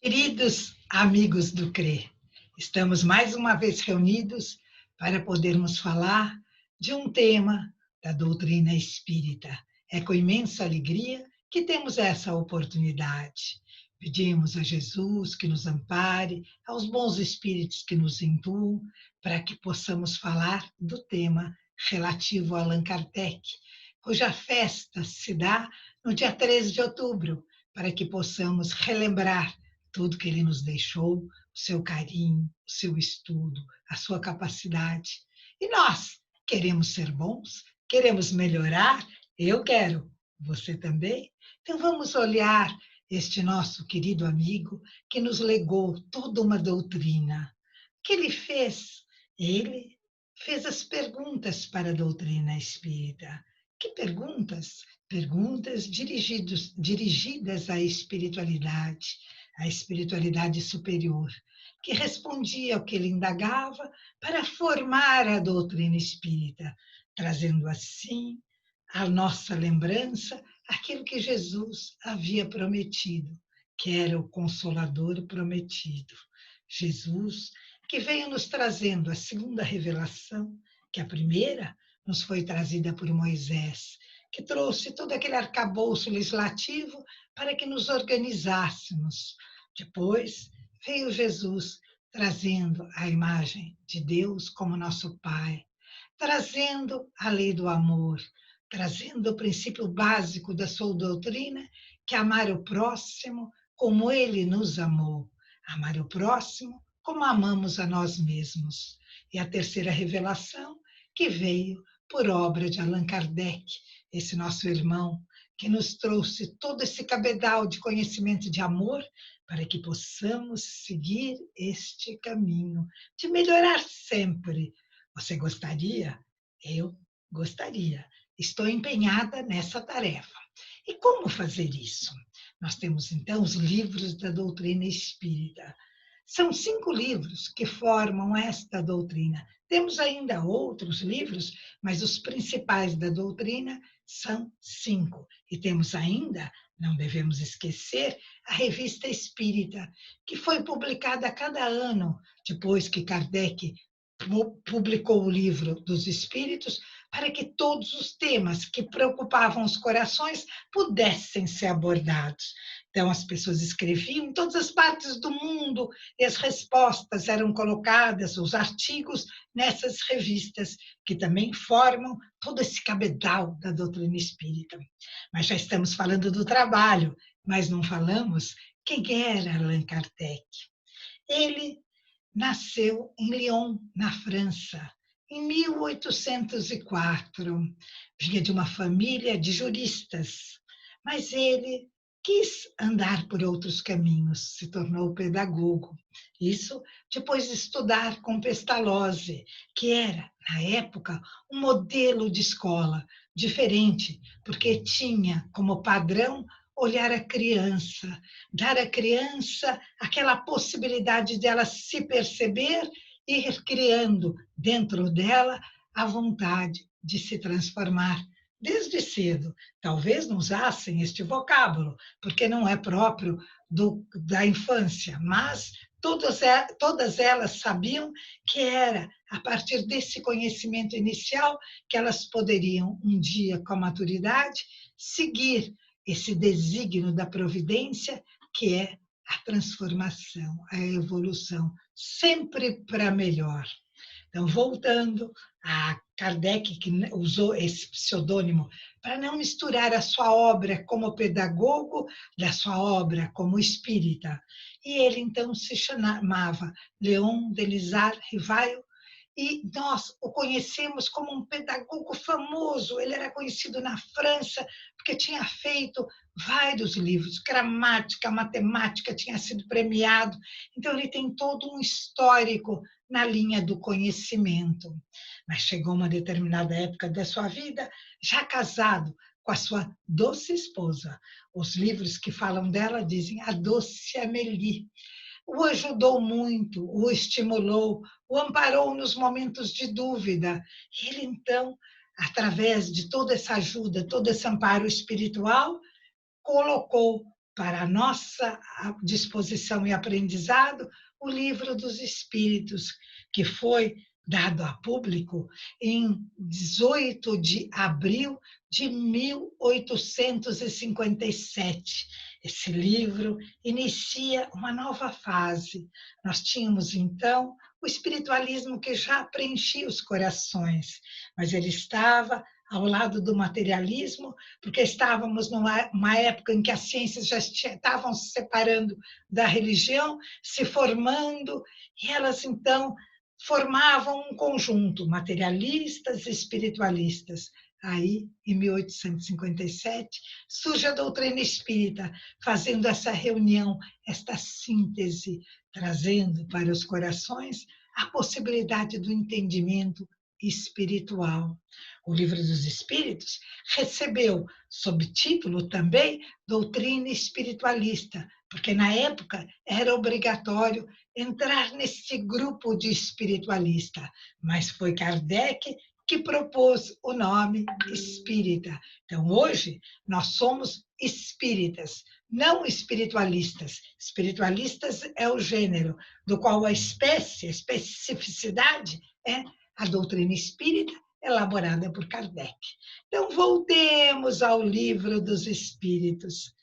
Queridos amigos do CRE, estamos mais uma vez reunidos para podermos falar de um tema da doutrina espírita. É com imensa alegria que temos essa oportunidade. Pedimos a Jesus que nos ampare, aos bons espíritos que nos intuam, para que possamos falar do tema relativo a Allan Kardec, cuja festa se dá no dia 13 de outubro, para que possamos relembrar tudo que ele nos deixou, o seu carinho, o seu estudo, a sua capacidade. E nós queremos ser bons, queremos melhorar, eu quero, você também? Então vamos olhar este nosso querido amigo que nos legou toda uma doutrina. O que ele fez? Ele fez as perguntas para a doutrina espírita. Que perguntas? Perguntas dirigidas à espiritualidade superior, que respondia ao que ele indagava para formar a doutrina espírita, trazendo assim à nossa lembrança aquilo que Jesus havia prometido, que era o Consolador prometido. Jesus, que veio nos trazendo a segunda revelação, que a primeira nos foi trazida por Moisés, que trouxe todo aquele arcabouço legislativo para que nos organizássemos. Depois veio Jesus trazendo a imagem de Deus como nosso Pai, trazendo a lei do amor, trazendo o princípio básico da sua doutrina, que é amar o próximo como ele nos amou, amar o próximo como amamos a nós mesmos. E a terceira revelação, que veio por obra de Allan Kardec, esse nosso irmão, que nos trouxe todo esse cabedal de conhecimento de amor para que possamos seguir este caminho, de melhorar sempre. Você gostaria? Eu gostaria. Estou empenhada nessa tarefa. E como fazer isso? Nós temos, então, os livros da doutrina espírita. São 5 livros que formam esta doutrina. Temos ainda outros livros, mas os principais da doutrina são 5. E temos ainda, não devemos esquecer, a Revista Espírita, que foi publicada a cada ano, depois que Kardec publicou o livro dos Espíritos, para que todos os temas que preocupavam os corações pudessem ser abordados. Então, as pessoas escreviam em todas as partes do mundo e as respostas eram colocadas, os artigos, nessas revistas, que também formam todo esse cabedal da doutrina espírita. Mas já estamos falando do trabalho, mas não falamos quem era Allan Kardec. Ele nasceu em Lyon, na França, em 1804. Vinha de uma família de juristas, mas ele quis andar por outros caminhos, se tornou pedagogo. Isso depois de estudar com Pestalozzi, que era, na época, um modelo de escola diferente, porque tinha como padrão olhar a criança, dar à criança aquela possibilidade dela se perceber e ir criando dentro dela a vontade de se transformar desde cedo. Talvez não usassem este vocábulo, porque não é próprio da infância, mas todas elas sabiam que era a partir desse conhecimento inicial que elas poderiam, um dia, com a maturidade, seguir esse desígnio da providência, que é a transformação, a evolução, sempre para melhor. Então, voltando a Kardec, que usou esse pseudônimo para não misturar a sua obra como pedagogo da sua obra como espírita. E ele, então, se chamava Léon Delisard Rivail, e nós o conhecemos como um pedagogo famoso. Ele era conhecido na França porque tinha feito vários livros, gramática, matemática, tinha sido premiado. Então, ele tem todo um histórico na linha do conhecimento. Mas chegou uma determinada época da sua vida, já casado com a sua doce esposa. Os livros que falam dela dizem a doce Amélie. O ajudou muito, o estimulou, o amparou nos momentos de dúvida. Ele, então, através de toda essa ajuda, todo esse amparo espiritual, colocou para a nossa disposição e aprendizado o Livro dos Espíritos, que foi dado a público em 18 de abril de 1857. Esse livro inicia uma nova fase. Nós tínhamos, então, o espiritualismo que já preenchia os corações, mas ele estava ao lado do materialismo, porque estávamos numa época em que as ciências já estavam se separando da religião, se formando, e elas, então, formavam um conjunto, materialistas e espiritualistas. Aí, em 1857, surge a doutrina espírita, fazendo essa reunião, esta síntese, trazendo para os corações a possibilidade do entendimento espiritual. O Livro dos Espíritos recebeu, sob título também, Doutrina Espiritualista, porque na época era obrigatório entrar nesse grupo de espiritualista, mas foi Kardec que propôs o nome espírita. Então, hoje, nós somos espíritas, não espiritualistas. Espiritualistas é o gênero, do qual a especificidade é a doutrina espírita, elaborada por Kardec. Então, voltemos ao Livro dos Espíritos.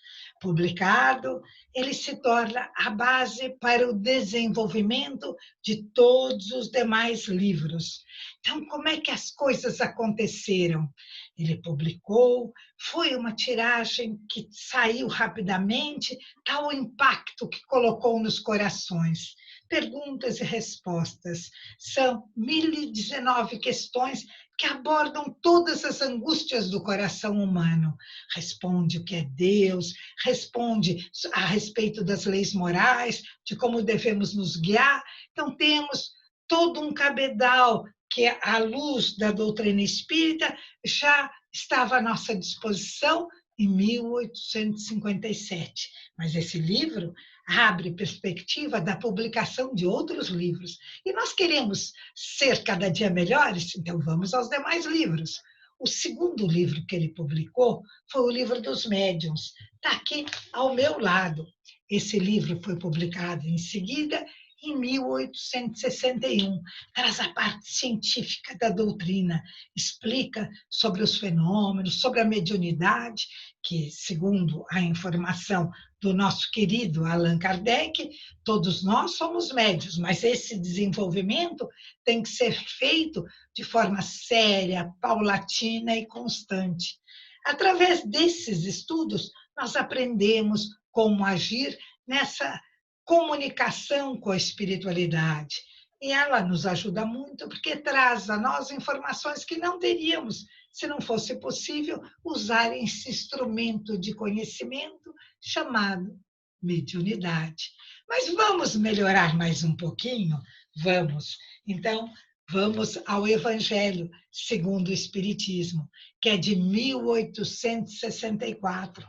Publicado, ele se torna a base para o desenvolvimento de todos os demais livros. Então, como é que as coisas aconteceram? Ele publicou, foi uma tiragem que saiu rapidamente, tal impacto que colocou nos corações. Perguntas e respostas. São 1019 questões que abordam todas as angústias do coração humano. Responde o que é Deus, responde a respeito das leis morais, de como devemos nos guiar. Então, temos todo um cabedal que, à luz da doutrina espírita, já estava à nossa disposição em 1857. Mas esse livro abre perspectiva da publicação de outros livros. E nós queremos ser cada dia melhores, então vamos aos demais livros. O segundo livro que ele publicou foi o Livro dos Médiuns. Está aqui ao meu lado. Esse livro foi publicado em seguida, em 1861. Traz a parte científica da doutrina, explica sobre os fenômenos, sobre a mediunidade, que, segundo a informação do nosso querido Allan Kardec, todos nós somos médiuns, mas esse desenvolvimento tem que ser feito de forma séria, paulatina e constante. Através desses estudos, nós aprendemos como agir nessa comunicação com a espiritualidade. E ela nos ajuda muito porque traz a nós informações que não teríamos se não fosse possível usar esse instrumento de conhecimento chamado mediunidade. Mas vamos melhorar mais um pouquinho? Vamos. Então, vamos ao Evangelho segundo o Espiritismo, que é de 1864.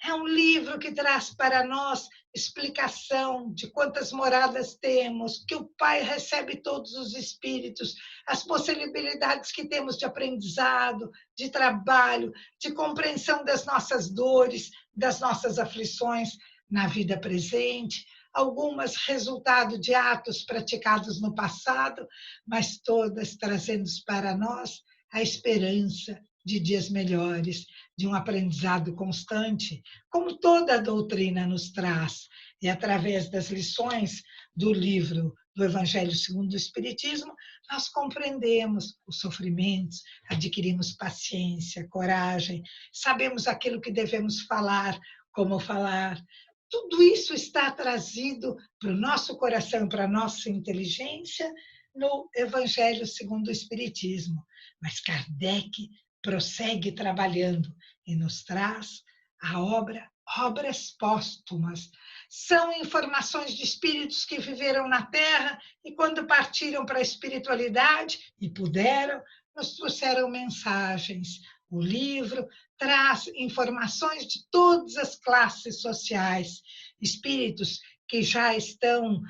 É um livro que traz para nós explicação de quantas moradas temos, que o Pai recebe todos os espíritos, as possibilidades que temos de aprendizado, de trabalho, de compreensão das nossas dores, das nossas aflições na vida presente, algumas resultado de atos praticados no passado, mas todas trazendo para nós a esperança de dias melhores, de um aprendizado constante, como toda a doutrina nos traz. E através das lições do livro do Evangelho segundo o Espiritismo, nós compreendemos os sofrimentos, adquirimos paciência, coragem, sabemos aquilo que devemos falar, como falar. Tudo isso está trazido para o nosso coração, para a nossa inteligência, no Evangelho segundo o Espiritismo. Mas Kardec prossegue trabalhando e nos traz a obras póstumas. São informações de espíritos que viveram na Terra e, quando partiram para a espiritualidade e puderam, nos trouxeram mensagens. O livro traz informações de todas as classes sociais, espíritos que já estão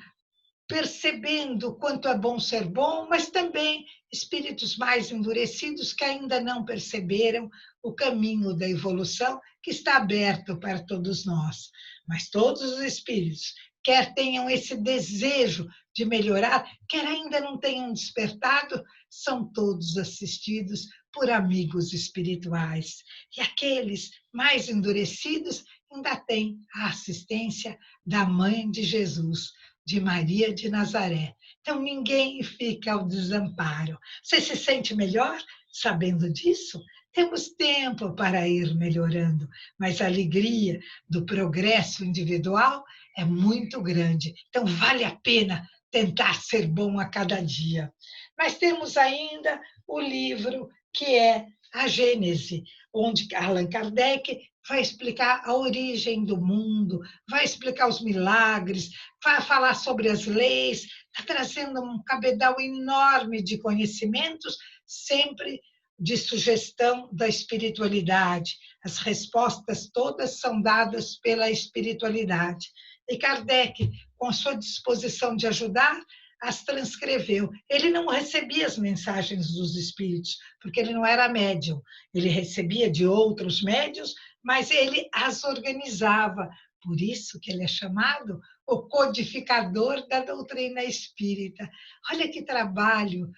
percebendo o quanto é bom ser bom, mas também espíritos mais endurecidos que ainda não perceberam o caminho da evolução que está aberto para todos nós. Mas todos os espíritos, quer tenham esse desejo de melhorar, quer ainda não tenham despertado, são todos assistidos por amigos espirituais. E aqueles mais endurecidos ainda têm a assistência da Mãe de Jesus, de Maria de Nazaré. Então, ninguém fica ao desamparo. Você se sente melhor sabendo disso? Temos tempo para ir melhorando, mas a alegria do progresso individual é muito grande. Então, vale a pena tentar ser bom a cada dia. Mas temos ainda o livro que é a Gênese, onde Allan Kardec vai explicar a origem do mundo, vai explicar os milagres, vai falar sobre as leis, está trazendo um cabedal enorme de conhecimentos, sempre de sugestão da espiritualidade. As respostas todas são dadas pela espiritualidade. E Kardec, com sua disposição de ajudar, as transcreveu. Ele não recebia as mensagens dos espíritos, porque ele não era médium. Ele recebia de outros médiuns, mas ele as organizava. Por isso que ele é chamado o codificador da doutrina espírita. Olha que trabalho,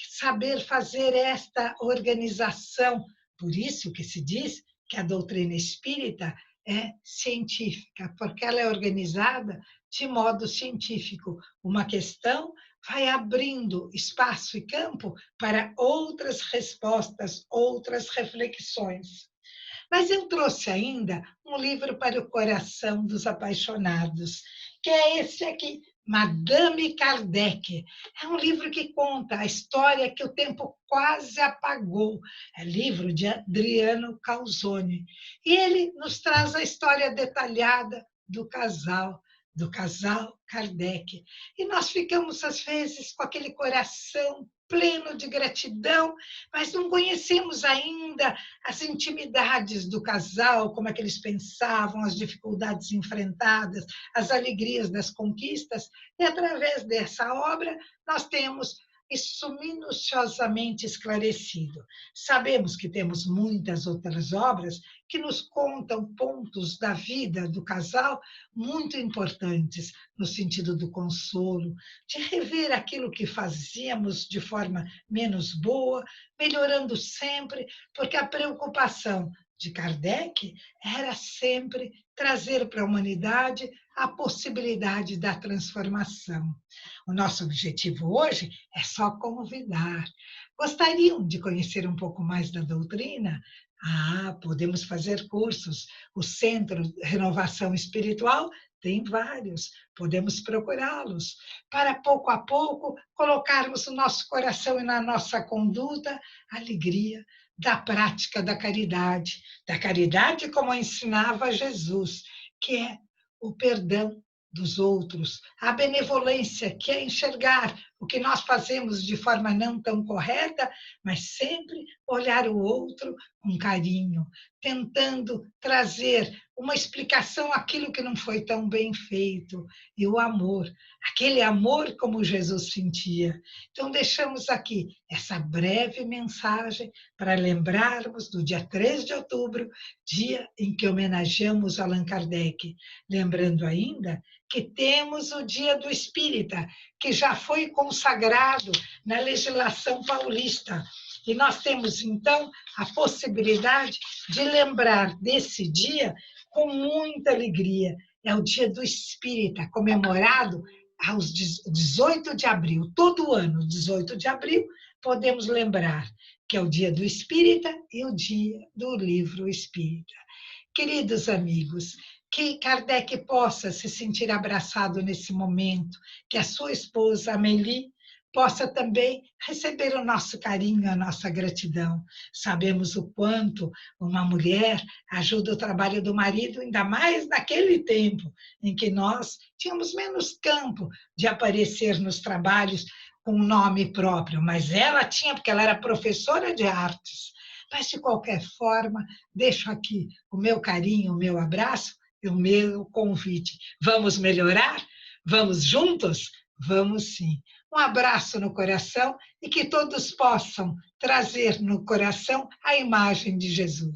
saber fazer esta organização. Por isso que se diz que a doutrina espírita é científica, porque ela é organizada de modo científico. Uma questão vai abrindo espaço e campo para outras respostas, outras reflexões. Mas eu trouxe ainda um livro para o coração dos apaixonados, que é esse aqui, Madame Kardec. É um livro que conta a história que o tempo quase apagou. É livro de Adriano Calzone. E ele nos traz a história detalhada do casal Kardec. E nós ficamos, às vezes, com aquele coração pleno de gratidão, mas não conhecemos ainda as intimidades do casal, como é que eles pensavam, as dificuldades enfrentadas, as alegrias das conquistas, e através dessa obra nós temos isso minuciosamente esclarecido. Sabemos que temos muitas outras obras que nos contam pontos da vida do casal muito importantes, no sentido do consolo, de rever aquilo que fazíamos de forma menos boa, melhorando sempre, porque a preocupação de Kardec era sempre trazer para a humanidade a possibilidade da transformação. O nosso objetivo hoje é só convidar. Gostariam de conhecer um pouco mais da doutrina? Podemos fazer cursos. O Centro de Renovação Espiritual tem vários, podemos procurá-los, para pouco a pouco colocarmos no nosso coração e na nossa conduta a alegria da prática da caridade como ensinava Jesus, que é o perdão dos outros, a benevolência, que é enxergar o que nós fazemos de forma não tão correta, mas sempre olhar o outro com carinho, tentando trazer uma explicação àquilo que não foi tão bem feito, e o amor, aquele amor como Jesus sentia. Então, deixamos aqui essa breve mensagem para lembrarmos do dia 3 de outubro, dia em que homenageamos Allan Kardec. Lembrando ainda que temos o Dia do Espírita, que já foi consagrado na legislação paulista. E nós temos, então, a possibilidade de lembrar desse dia com muita alegria. É o Dia do Espírita, comemorado aos 18 de abril. Todo ano, 18 de abril, podemos lembrar que é o Dia do Espírita e o Dia do Livro Espírita. Queridos amigos, que Kardec possa se sentir abraçado nesse momento, que a sua esposa, Amélie, possa também receber o nosso carinho, a nossa gratidão. Sabemos o quanto uma mulher ajuda o trabalho do marido, ainda mais naquele tempo em que nós tínhamos menos campo de aparecer nos trabalhos com nome próprio, mas ela tinha, porque ela era professora de artes. Mas, de qualquer forma, deixo aqui o meu carinho, o meu abraço e o meu convite. Vamos melhorar? Vamos juntos? Vamos sim. Um abraço no coração e que todos possam trazer no coração a imagem de Jesus.